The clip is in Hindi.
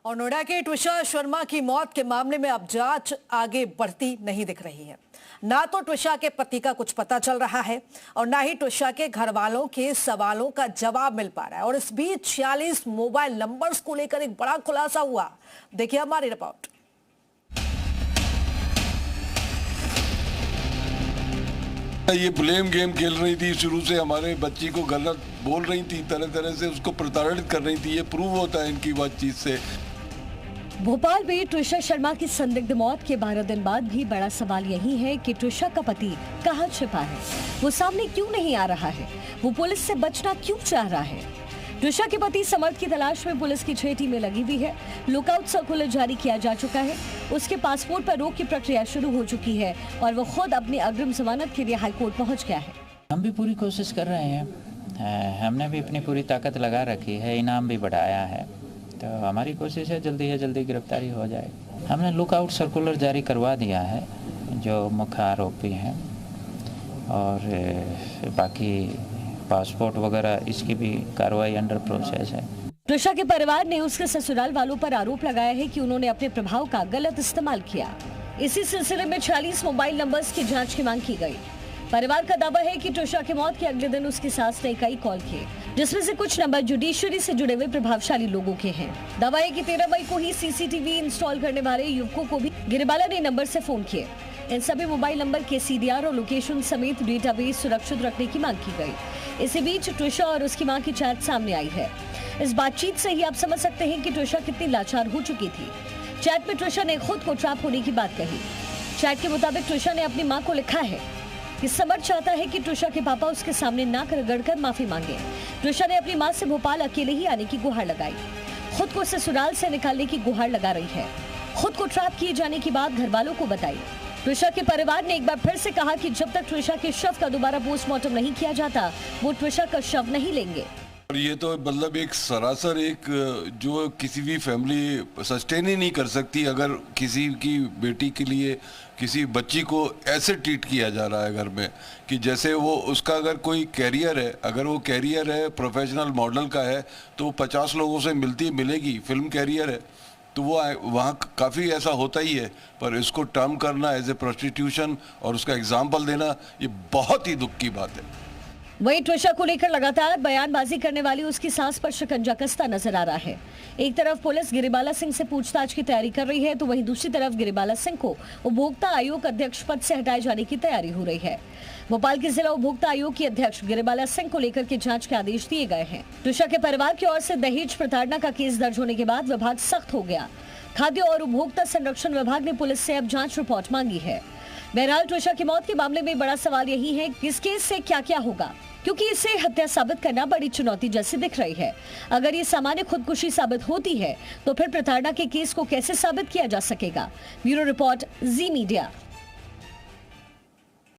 और नोएडा के ट्विशा शर्मा की मौत के मामले में अब जांच आगे बढ़ती नहीं दिख रही है। ना तो ट्विशा के पति का कुछ पता चल रहा है और ना ही ट्विशा के घर वालों के सवालों का जवाब मिल पा रहा है। और इस बीच 46 मोबाइल नंबर्स को लेकर एक बड़ा खुलासा हुआ। देखिए हमारी रिपोर्ट। ये ब्लेम गेम खेल रही थी, शुरू से हमारे बच्ची को गलत बोल रही थी, तरह तरह से उसको प्रताड़ित कर रही थी। ये प्रूव होता है इनकी बातचीत से। भोपाल में ट्विशा शर्मा की संदिग्ध मौत के 12 दिन बाद भी बड़ा सवाल यही है कि ट्विशा का पति कहां छिपा है, वो सामने क्यों नहीं आ रहा है, वो पुलिस से बचना क्यों चाह रहा है। ट्विशा के पति समर्थ की तलाश में पुलिस की 6 टीमें लगी हुई है। लुकआउट सर्कुलर जारी किया जा चुका है। उसके पासपोर्ट पर रोक की प्रक्रिया शुरू हो चुकी है और वो खुद अपनी अग्रिम जमानत के लिए हाईकोर्ट पहुंच गया है। हम भी पूरी कोशिश कर रहे हैं, हमने भी अपनी पूरी ताकत लगा रखी है, इनाम भी बढ़ाया है। तो हमारी कोशिश है जल्दी गिरफ्तारी हो जाए। हमने लुकआउट सर्कुलर जारी करवा दिया है जो मुख्य आरोपी हैं, और बाकी पासपोर्ट वगैरह इसकी भी कार्रवाई अंडर प्रोसेस है। ट्विशा के परिवार ने उसके ससुराल वालों पर आरोप लगाया है कि उन्होंने अपने प्रभाव का गलत इस्तेमाल किया। इसी सिलसिले में 46 मोबाइल नंबर्स की जांच की मांग की गई। परिवार का दावा है कि ट्विशा की मौत के अगले दिन उसकी सास ने कई कॉल किए, जिसमें से कुछ नंबर जुडिशरी से जुड़े हुए प्रभावशाली लोगों के हैं। दावा है कि 13 मई को ही सीसीटीवी इंस्टॉल करने वाले युवकों को भी गिरिबाला ने नंबर से फोन किए। इन सभी मोबाइल नंबर के CDR और लोकेशन समेत डेटाबेस सुरक्षित रखने की मांग की गई। इसी बीच ट्विशा और उसकी मां की चैट सामने आई है। इस बातचीत से ही आप समझ सकते हैं कि ट्विशा कितनी लाचार हो चुकी थी। चैट में ट्विशा ने खुद को ट्रैप होने की बात कही। चैट के मुताबिक ट्विशा ने अपनी मां को लिखा है कि समर्थ चाहता है कि ट्विशा के पापा उसके सामने नाक रगड़कर माफी मांगे। ट्विशा ने अपनी मां से भोपाल अकेले ही आने की गुहार लगाई। खुद को ससुराल से निकालने की गुहार लगा रही है। खुद को ट्रैप किए जाने की बात घर वालों को बताई। ट्विशा के परिवार ने एक बार फिर से कहा कि जब तक ट्विशा के शव का दोबारा पोस्टमार्टम नहीं किया जाता, वो ट्विशा का शव नहीं लेंगे। और ये तो मतलब एक सरासर एक जो किसी भी फैमिली सस्टेन ही नहीं कर सकती अगर किसी की बेटी के लिए किसी बच्ची को ऐसे ट्रीट किया जा रहा है घर में, कि जैसे वो उसका अगर कोई कैरियर है, अगर वो कैरियर है प्रोफेशनल मॉडल का है तो वो 50 लोगों से मिलेगी। फिल्म कैरियर है तो वो वहाँ काफ़ी ऐसा होता ही है, पर इसको टर्म करना एज ए प्रोस्टिट्यूशन और उसका एग्जाम्पल देना, ये बहुत ही दुख की बात है। वहीं ट्विशा को लेकर लगातार बयानबाजी करने वाली उसकी सास पर शिकंजा कसता नजर आ रहा है। एक तरफ पुलिस गिरिबाला सिंह से पूछताछ की तैयारी कर रही है, तो वहीं दूसरी तरफ गिरिबाला सिंह को उपभोक्ता आयोग अध्यक्ष पद से हटाए जाने की तैयारी हो रही है। भोपाल के जिला उपभोक्ता आयोग की अध्यक्ष गिरिबाला सिंह को लेकर के जांच के आदेश दिए गए हैं। ट्विशा के परिवार की ओर से दहेज प्रताड़ना का केस दर्ज होने के बाद विभाग सख्त हो गया। खाद्य और उपभोक्ता संरक्षण विभाग ने पुलिस से अब जांच रिपोर्ट मांगी है। बहरहाल ट्विशा की मौत के मामले में बड़ा सवाल यही है कि इस केस से क्या क्या होगा, क्योंकि इसे हत्या साबित करना बड़ी चुनौती जैसी दिख रही है। अगर ये सामान्य खुदकुशी साबित होती है तो फिर प्रताड़ना के केस को कैसे साबित किया जा सकेगा। ब्यूरो रिपोर्ट, जी मीडिया।